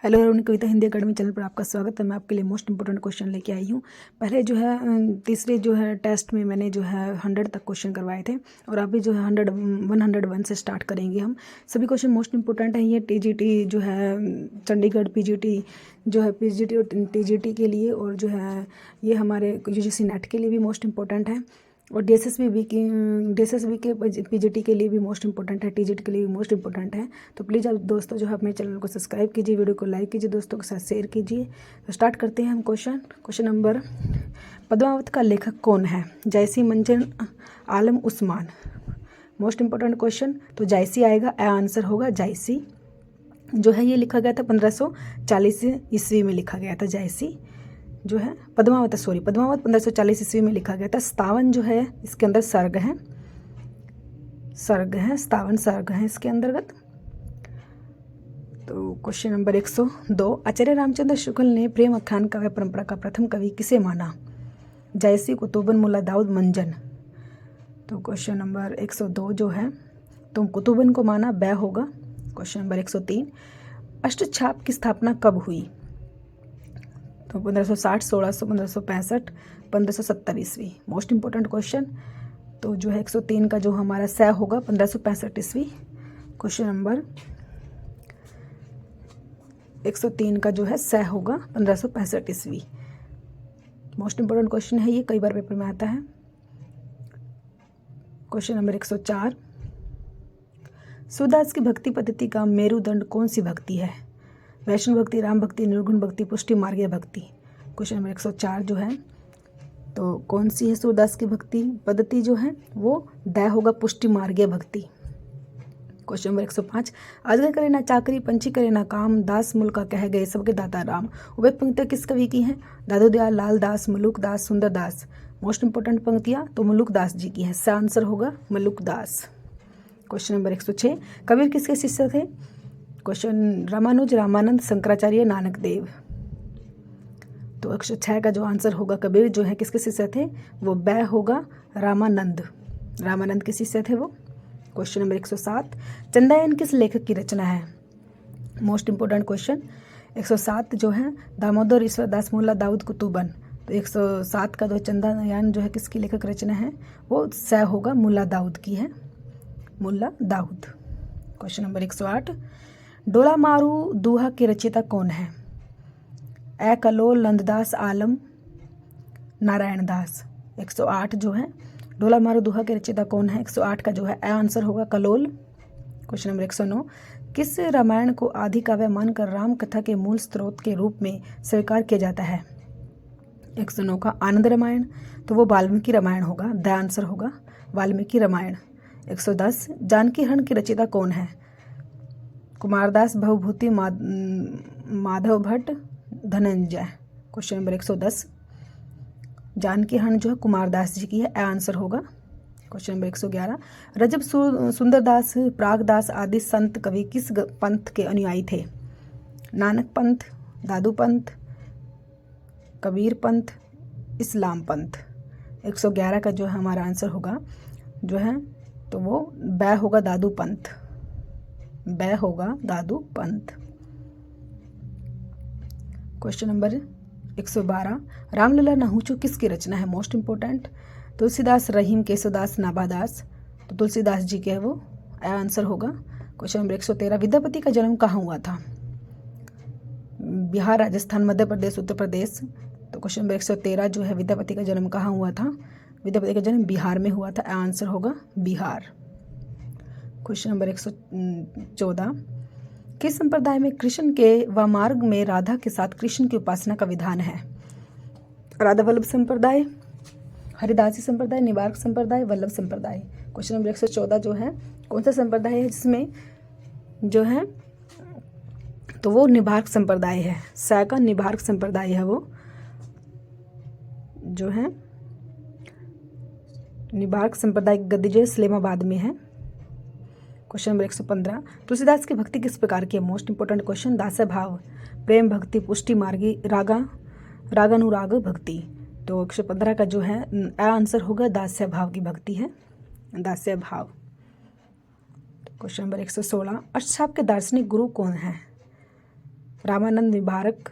Hello everyone, कविता Hindi academy channel पर आपका स्वागत है। मैं आपके लिए मोस्ट इंपोर्टेंट क्वेश्चन लेके आई हूँ। पहले जो है तीसरे जो है टेस्ट में मैंने जो है 100 तक क्वेश्चन करवाए थे और अभी जो है 101 से स्टार्ट करेंगे हम। सभी क्वेश्चन मोस्ट इंपोर्टेंट है। ये टीजीटी जो है चंडीगढ़ पीजीटी जो है पीजीटी और टीजीटी के लिए, और जो है ये हमारे यूजीसी नेट के लिए भी मोस्ट इंपॉर्टेंट है, और डीएसएसबी के पीजीटी के लिए भी मोस्ट इंपॉर्टेंट है, टीजीटी के लिए भी मोस्ट इंपॉर्टेंट है। तो प्लीज़ आप दोस्तों जो है अपने चैनल को सब्सक्राइब कीजिए, वीडियो को लाइक कीजिए, दोस्तों के साथ शेयर कीजिए। तो स्टार्ट करते हैं हम क्वेश्चन नंबर। पद्मावत का लेखक कौन है? Jayasi, Manjhan, Alam, Usman. Most important question. तो जायसी आएगा, आंसर होगा जायसी। जो है ये लिखा गया था 1540 ईस्वी में लिखा गया था। जायसी जो है पद्मावत 1540 ईस्वी में लिखा गया था। स्थावन जो है इसके अंदर सर्ग है, स्थावन सर्ग है इसके अंतर्गत। तो क्वेश्चन नंबर 102। आचार्य रामचंद्र शुक्ल ने प्रेम आख्यान काव्य परंपरा का प्रथम कवि किसे माना? जायसी, कुतुबन, मुल्ला दाऊद, मंजन। तो क्वेश्चन नंबर 102 जो है तो कुतुबन को माना, बै होगा। Question number 103। अष्टछाप की स्थापना कब हुई? तो 1560, 1600, 1565, 1570 ईस्वी। Most important question. तो जो है 103 का जो हमारा स होगा 1565 ईस्वी। क्वेश्चन नंबर 103 का जो है स होगा 1565 ईस्वी। मोस्ट इंपॉर्टेंट क्वेश्चन है, ये कई बार पेपर में आता है। Question number 104। सूरदास की भक्ति पद्धति का मेरुदंड कौन सी भक्ति है? वैष्णव भक्ति, राम भक्ति, निर्गुण भक्ति, पुष्टि मार्गीय भक्ति। क्वेश्चन नंबर 104 जो है तो कौन सी है सूरदास की भक्ति पद्धति जो है वो द होगा, पुष्टि मार्गीय भक्ति। Question number 105। अजगर करे ना चाकरी, पंछी करे ना काम, दास मुल्का कह गए सबके दाता राम। वे पंक्तियाँ किस कवि की हैं? दादू दयाल, लाल दास, मलुक दास, सुंदर दास। मोस्ट इंपोर्टेंट पंक्तियाँ तो मलुक दास जी की हैं। इसका आंसर होगा मलुक दास। Question number 106। कबीर किसके शिष्य थे? क्वेश्चन रामानुज, रामानंद, शंकराचार्य, नानक देव। तो 106 का जो आंसर होगा कबीर जो है किसके शिष्य थे? वो बै होगा, रामानंद। रामानंद के शिष्य थे वो। Question number 107। चंदायन किस लेखक की रचना है? Most important question. 107 जो है दामोदर ईश्वर दास, मुल्ला दाऊद, कुतुबन। तो 107 का जो चंदायन जो है किसकी लेखक रचना है? वो स होगा, मुल्ला दाऊद की है, मुल्ला दाऊद। Question number 108। डोला मारू दूहा के रचयिता कौन है? ए कलोल, नंददास, आलम, नारायण दास। 108 जो है डोला मारू दूहा के रचयिता कौन है? 108 का जो है आंसर होगा कलोल। Question number 109। किस रामायण को आदि काव्य मानकर राम कथा के मूल स्रोत के रूप में स्वीकार किया जाता है? 109 का आनंद रामायण। तो वो वाल्मीकि रामायण होगा, द आंसर होगा वाल्मीकि रामायण। 110। जानकी हरण की रचयिता कौन है? कुमारदास, भवभूति, माधव भट्ट, धनंजय। Question number 110। जानकी हरण जो है कुमारदास जी की है, आंसर होगा। Question number 111। रजब सुंदरदास, प्रागदास आदि संत कवि किस पंथ के अनुयायी थे? नानक पंथ, दादू पंथ, कबीर पंथ, इस्लाम पंथ। 111 का जो है हमारा आंसर होगा जो है तो वो बै होगा, दादू पंथ। बै होगा दादू पंथ। Question number 112। रामलीला नहुचु किसकी रचना है? Most important. तुलसीदास, रहीम, केशवदास, नाभादास। तो तुलसीदास जी के है वो, आंसर होगा। Question number 113। विद्यापति का जन्म कहाँ हुआ था? बिहार, राजस्थान, मध्य प्रदेश, उत्तर प्रदेश। तो क्वेश्चन नंबर 113 जो है विद्यापति का जन्म कहाँ हुआ था? विद्यापति का जन्म बिहार में हुआ था, आंसर होगा बिहार। Question number 114। किस संप्रदाय में कृष्ण के व मार्ग में राधा के साथ कृष्ण की उपासना का विधान है? राधा वल्लभ संप्रदाय, हरिदासी संप्रदाय, निवारक संप्रदाय, वल्लभ संप्रदाय। क्वेश्चन नंबर 114 जो है कौन सा संप्रदाय है जिसमें जो है तो वो निवारक संप्रदाय है। स का निवारक संप्रदाय है वो जो है निवारक संप्रदाय। गद्दी जो इस्लामाबाद में है। Question number 115। तुलसीदास की भक्ति किस प्रकार की है? Most important question. दास्य भाव, प्रेम भक्ति, पुष्टि मार्गी, रागानुराग भक्ति। तो 115 का जो है आंसर होगा दास्य भाव की भक्ति है, दास्य भाव। Question number 116। अष्टछाप के दार्शनिक गुरु कौन है? रामानंद विभारक,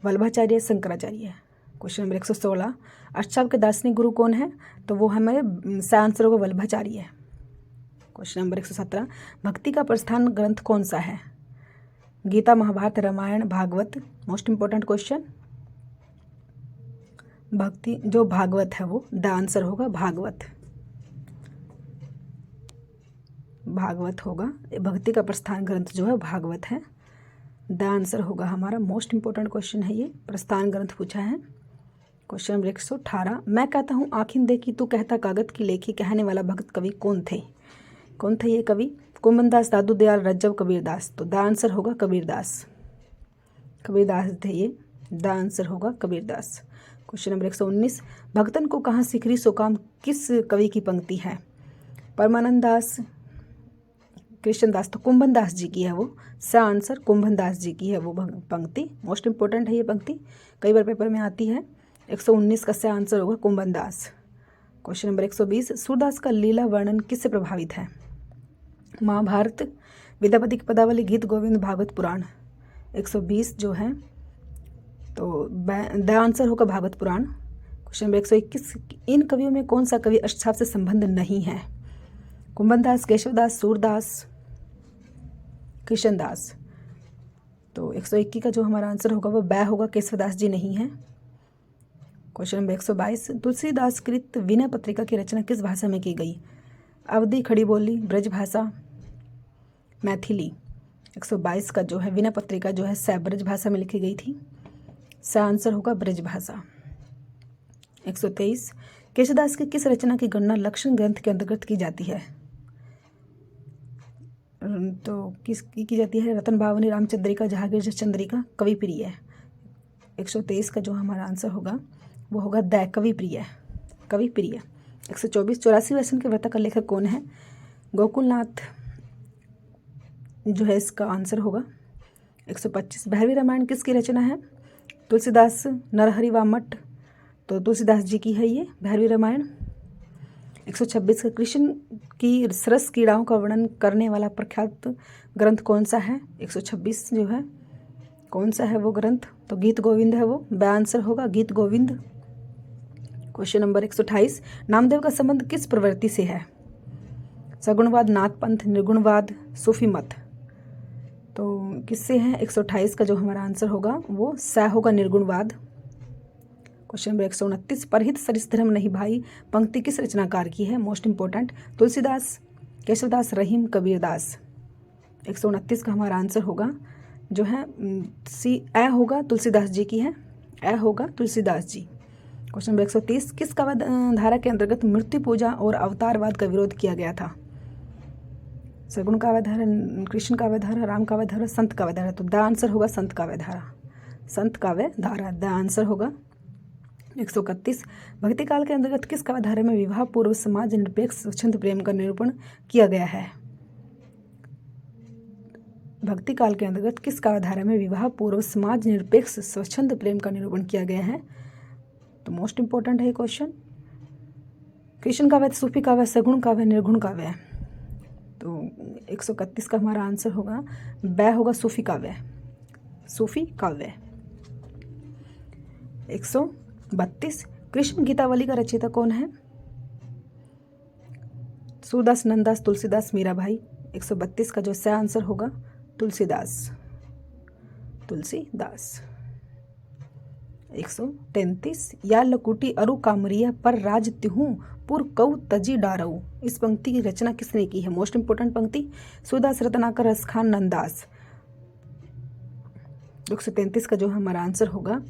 वल्लभाचार्य, शंकराचार्य। क्वेश्चन नंबर 116, अष्टावक्र के दार्शनिक गुरु कौन है? तो वो हमारे सा आंसर होगा वल्लभाचार्य। क्वेश्चन नंबर 117, भक्ति का प्रस्थान ग्रंथ कौन सा है? Gita, Mahabharat, Ramayan, Bhagwat. Most important question, भक्ति जो भागवत है वो द आंसर होगा भागवत। भागवत होगा, भक्ति का प्रस्थान ग्रंथ जो है भागवत है, द आंसर होगा हमारा। मोस्ट इंपॉर्टेंट क्वेश्चन है ये, प्रस्थान ग्रंथ पूछा है। क्वेश्चन नंबर 118, मैं कहता हूँ आँखिन देखी तू कहता कागज की लेखी, कहने वाला भक्त कवि कौन थे? कौन थे ये कवि? कुंभनदास, दादू दयाल, रज्जव, कबीरदास। तो द आंसर होगा कबीरदास। कबीरदास थे ये, द आंसर होगा कबीरदास। क्वेश्चन नंबर 119, भक्तन को कहाँ सिखरी सो काम किस कवि की पंक्ति है? परमानंद दास, कृष्ण दास। तो कुंभन दास जी की है वो, सा आंसर कुंभन दास जी की है वो पंक्ति। मोस्ट इंपॉर्टेंट है ये पंक्ति, कई बार पेपर में आती है। 119 का सा आंसर होगा कुंभन दास। क्वेश्चन नंबर 120, सूरदास का लीला वर्णन किससे प्रभावित है? महाभारत, विद्यापति की पदावली, गीत गोविंद, भागवत पुराण। 120 जो है तो द आंसर होगा भागवत पुराण। क्वेश्चन नंबर 121, इन कवियों में कौन सा कवि अष्टछाप से संबंध नहीं है? कुंभनदास, केशवदास, सूरदास, कृष्णदास। तो 121 का जो हमारा आंसर होगा वो बै होगा, केशवदास जी नहीं है। क्वेश्चन नंबर 122, तुलसीदास कृत विनय पत्रिका की रचना किस भाषा में की गई? अवधी, खड़ी बोली, ब्रज भाषा, मैथिली। 122 का जो है विनय पत्रिका जो है ब्रज भाषा में लिखी गई थी, सा आंसर होगा ब्रज भाषा। 123, केशवदास की किस रचना की गणना लक्षण ग्रंथ के अंतर्गत की जाती है? तो किसकी की जाती है? रतन भावनी, रामचंद्रिका, जहांगीर चंद्रिका, कवि प्रिय। 123 का जो हमारा आंसर होगा वो होगा द कवि प्रिय, कवि प्रिय। 124, 84 वर्षन के व्रत का लेखक कौन है? गोकुलनाथ जो है इसका आंसर होगा। 125, भैरवी रामायण किसकी रचना है? तुलसीदास, नरहरि वामट। तो तुलसीदास जी की है ये भैरवी रामायण। 126 का कृष्ण की सरस क्रीड़ाओं का वर्णन करने वाला प्रख्यात ग्रंथ कौन सा है? 126 जो है कौन सा है वो ग्रंथ? तो गीत गोविंद है वो, ब आंसर होगा गीत गोविंद। क्वेश्चन नंबर 128, नामदेव का संबंध किस प्रवृत्ति से है? सगुणवाद, नाथपंथ, निर्गुणवाद, सूफी मत। तो किससे है? 128 का जो हमारा आंसर होगा वो सा होगा, निर्गुणवाद। क्वेश्चन नंबर 129, परहित सरिस धर्म नहीं भाई पंक्ति किस रचनाकार की है? मोस्ट इंपॉर्टेंट, तुलसीदास, केशवदास, रहीम, कबीरदास। 129 का हमारा आंसर होगा जो है ए होगा, तुलसीदास जी की है, ए होगा तुलसीदास जी। क्वेश्चन नंबर 130, किस काव्य धारा के अंतर्गत मृत्यु पूजा और अवतारवाद का विरोध किया गया था? सगुण काव्य धारा, कृष्ण काव्य धारा, राम काव्य धारा, संत काव्य धारा। तो द आंसर होगा संत काव्य धारा, संत काव्य धारा द आंसर होगा। 131, भक्ति काल के अंतर्गत किस काव्य धारा में विवाह पूर्व समाज निरपेक्ष स्वच्छंद प्रेम का निरूपण किया गया है? भक्ति काल के अंतर्गत किस काव्य धारा में विवाह पूर्व समाज निरपेक्ष स्वच्छंद प्रेम का निरूपण किया गया है? तो मोस्ट इंपॉर्टेंट है क्वेश्चन। कृष्ण काव्य, सूफी काव्य, सगुण काव्य, निर्गुण काव्य। तो 131 का हमारा आंसर होगा बै होगा, सूफी काव्य, सूफी काव्य। 132, कृष्ण गीतावली का रचयिता कौन है? सूरदास, नंददास, तुलसीदास, मीराभाई। 132 का जो सा आंसर होगा तुलसीदास, तुलसीदास। 133, या लकुटी अरु कामरिया पर राज तिहूं पुर कऊ तजी डारऊ। इस पंक्ति की रचना किसने की है? मोस्ट इंपोर्टेंट पंक्ति, सूरदास, रत्नाकर, रसखान, नंददास। 133 का जो हमारा आंसर होगा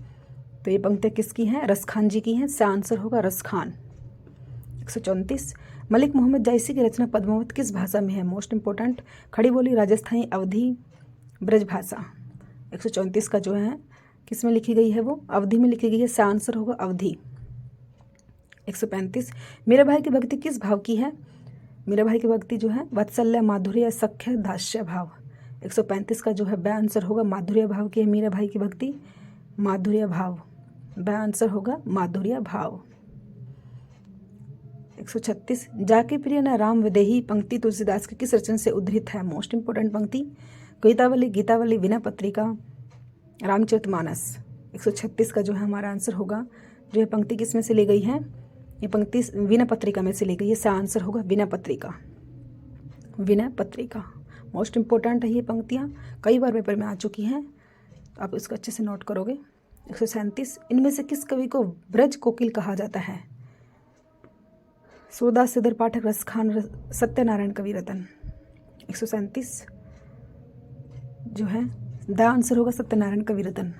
तो ये पंक्तियाँ किसकी हैं? रसखान जी की हैं, सा आंसर होगा रसखान। 134, मलिक मोहम्मद जायसी की रचना पद्मावत किस भाषा में है? मोस्ट इंपोर्टेंट, खड़ी बोली, राजस्थानी, अवधी, ब्रज भाषा। 134 का जो है किस में लिखी गई है? वो अवधी में लिखी गई है, सा आंसर होगा अवधी। 135, मेरे भाई की भक्ति किस भाव की है? मेरे भाई की भक्ति जो है वात्सल्य, माधुर्य, सख्य, दास्य भाव। 135 का जो है ब आंसर होगा माधुर्य भाव की है मेरे भाई की भक्ति, माधुर्य भाव, ब आंसर होगा माधुर्य भाव। 136, जाके प्रिय न राम विदेही पंक्ति तुलसीदास की किस रचना से उद्धृत है? मोस्ट इंपोर्टेंट पंक्ति, गीतावली, गीतावली, विनय पत्रिका, रामचरितमानस 136 का जो है हमारा आंसर होगा। जो ये पंक्ति किस में से ली गई है, ये पंक्ति विनय पत्रिका में से ली गई है। इसका आंसर होगा विनय पत्रिका। विनय पत्रिका मोस्ट इंपॉर्टेंट है ये पंक्तियाँ, कई बार पेपर में आ चुकी हैं, आप इसको अच्छे से नोट करोगे। 137 इनमें से किस कवि को ब्रज कोकिल कहा जाता है? सूरदास, सिद्धर पाठक, रसखान, सत्यनारायण कविरत्न। 137 जो है द आंसर होगा सत्यनारायण कविरत्न।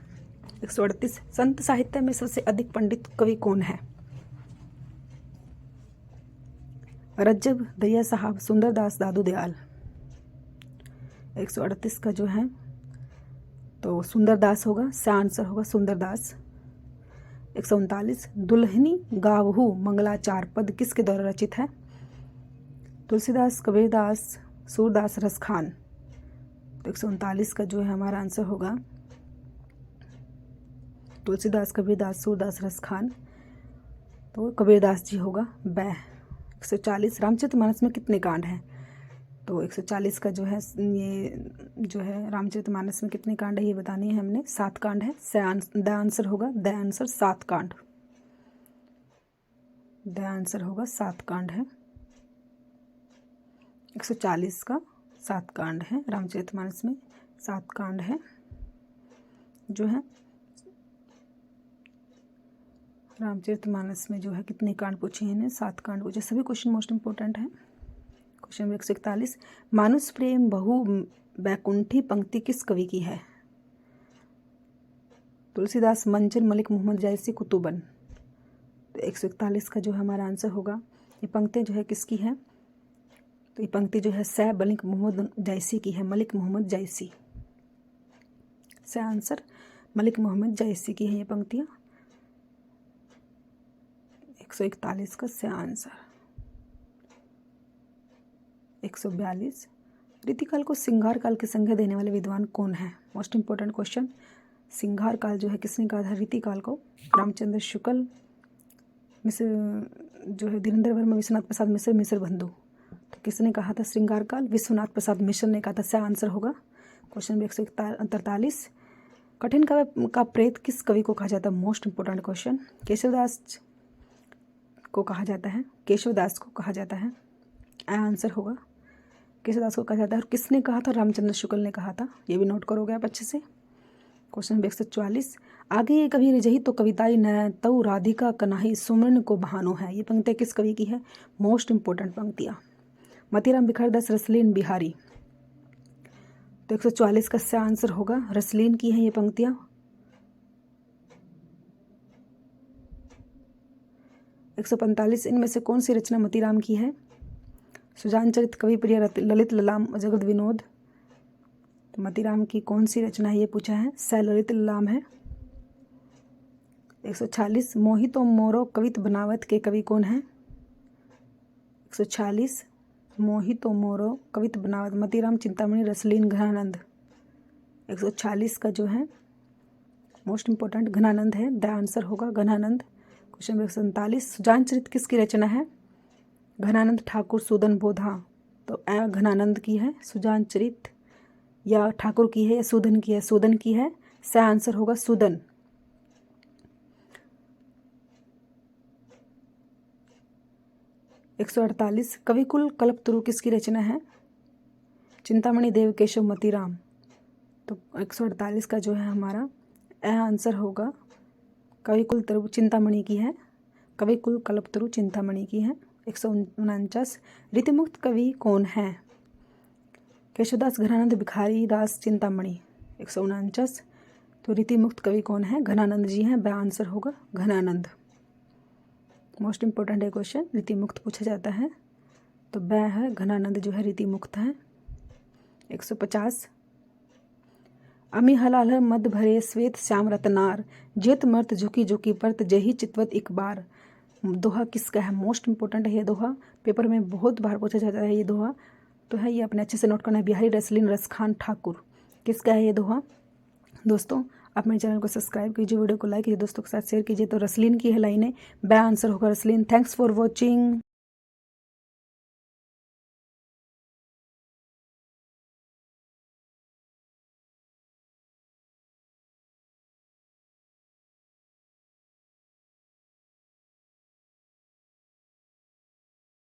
138 संत साहित्य में सबसे अधिक पंडित कवि कौन है? रज्जब, दैया साहब, सुंदरदास, दादू दयाल। 138 का जो है तो सुंदरदास होगा, इसका आंसर होगा सुंदरदास। 139 दुल्हनी गावहू मंगलाचार पद किसके द्वारा रचित है? तुलसीदास, कबीरदास, सूरदास, रसखान। तो 139 का जो है हमारा आंसर होगा तुलसीदास, कबीरदास, सूरदास, रसखान। तो कबीरदास जी होगा बै। 140 रामचरितमानस में कितने कांड हैं? तो 140 का जो है ये जो है रामचरितमानस में कितने कांड है ये बतानी है हमने। 7 कांड है। द आंसर होगा, द आंसर 7 कांड। द आंसर होगा 7 कांड है। 140 का 7 कांड है। रामचरितमानस में 7 कांड है जो है। रामचरितमानस में जो है कितने कांड पूछे हैं इन्हें? 7 कांड पूछे। सभी क्वेश्चन मोस्ट इंपॉर्टेंट हैं। क्वेश्चन नंबर 141 मानुष प्रेम बहु बैकुंठी पंक्ति किस कवि की है? तुलसीदास, मंजर, मलिक मोहम्मद जायसी, कुतुबन। तो 141 का जो हमारा आंसर होगा, ये पंक्ति जो है किसकी है? तो ये पंक्ति जो है सै मलिक मोहम्मद जायसी की है। मलिक मोहम्मद जायसी। सै आंसर मलिक मोहम्मद जायसी की है ये पंक्तियाँ। 141 का सै आंसर। 142 रीतिकाल को सिंगार काल की संज्ञा देने वाले विद्वान कौन है? Most important question. सिंगार काल जो है किसने कहा था रीतिकाल को? रामचंद्र शुक्ल, मिश्र जो है धीरेन्द्र वर्मा, विश्वनाथ प्रसाद मिश्र, मिश्र बंधु। तो किसने कहा था श्रृंगार काल? विश्वनाथ प्रसाद मिश्र ने कहा था। सही आंसर होगा। क्वेश्चन नंबर 143 कठिन काव्य का प्रेत किस कवि को कहा जाता है? Most important question. केशवदास को कहा जाता है। केशवदास को कहा जाता है। आंसर होगा केशवदास को कहा जाता है। और किसने कहा था? रामचंद्र शुक्ल ने कहा था। ये भी नोट करोगे आप अच्छे से। क्वेश्चन नंबर 144 आगे ये कवि रिजही तो कविताई न तऊ राधिका कनाही सुमन को बहानो है। ये पंक्तियाँ किस कवि की है? मोस्ट इंपॉर्टेंट पंक्तियाँ। मतीराम बिखरदास, रसलीन, बिहारी। तो 144 का सही आंसर होगा रसलीन की है ये पंक्तियाँ। 145 इनमें से कौन सी रचना मतीराम की है? सुजान चरित, कवि प्रिय, ललित ललाम, जगत विनोद। तो मतीराम की कौन सी रचना है ये पूछा है। सै ललित ललाम है। 146 मोहितो मोरो कवित बनावत के कवि कौन है? 146 मोहितो मोरो कवित बनावत मतीराम, चिंतामणि, रसलीन, घनानंद। 146 का जो है मोस्ट इंपॉर्टेंट घनानंद है। द आंसर होगा घनानंद। क्वेश्चन नंबर 147 सुजान चरित किसकी रचना है? घनानंद ठाकुर, सूदन, बोधा। तो घनानंद की है सुजान चरित, या ठाकुर की है या सूदन की है? सूदन की है। सही आंसर होगा सूदन। 148 कविकुल कल्पतरु किसकी रचना है? चिंतामणि, देव, केशव, मतीराम। तो 148 का जो है हमारा आंसर होगा कविकुल तरु चिंतामणि की है। कविकुल कल्पतरु चिंतामणि की है। 149 रीतिमुक्त कवि कौन है? केशवदास, घनानंद, भिखारी दास, चिंतामणि। 149 तो रीतिमुक्त कवि कौन है? घनानंद जी हैं। ब आंसर होगा घनानंद। मोस्ट इंपॉर्टेंट है क्वेश्चन, रीतिमुक्त पूछा जाता है तो ब है घनानंद जो है रीतिमुक्त है। 150 अमी हलाल मद भरे श्वेत श्याम रतनार जेत मर्त झुकी झुकी परत जही चितवत एक बार। दोहा किसका है? मोस्ट इंपॉर्टेंट है ये दोहा, पेपर में बहुत बार पूछा जाता है ये दोहा, तो है ये अपने अच्छे से नोट करना है। बिहारी, रसलीन, रसखान, ठाकुर। किसका है ये दोहा? दोस्तों आप मेरे चैनल को सब्सक्राइब कीजिए, वीडियो को लाइक कीजिए, दोस्तों के साथ शेयर कीजिए। तो रसलीन की है लाइनें, ब आंसर होगा रसलीन। Thanks for watching.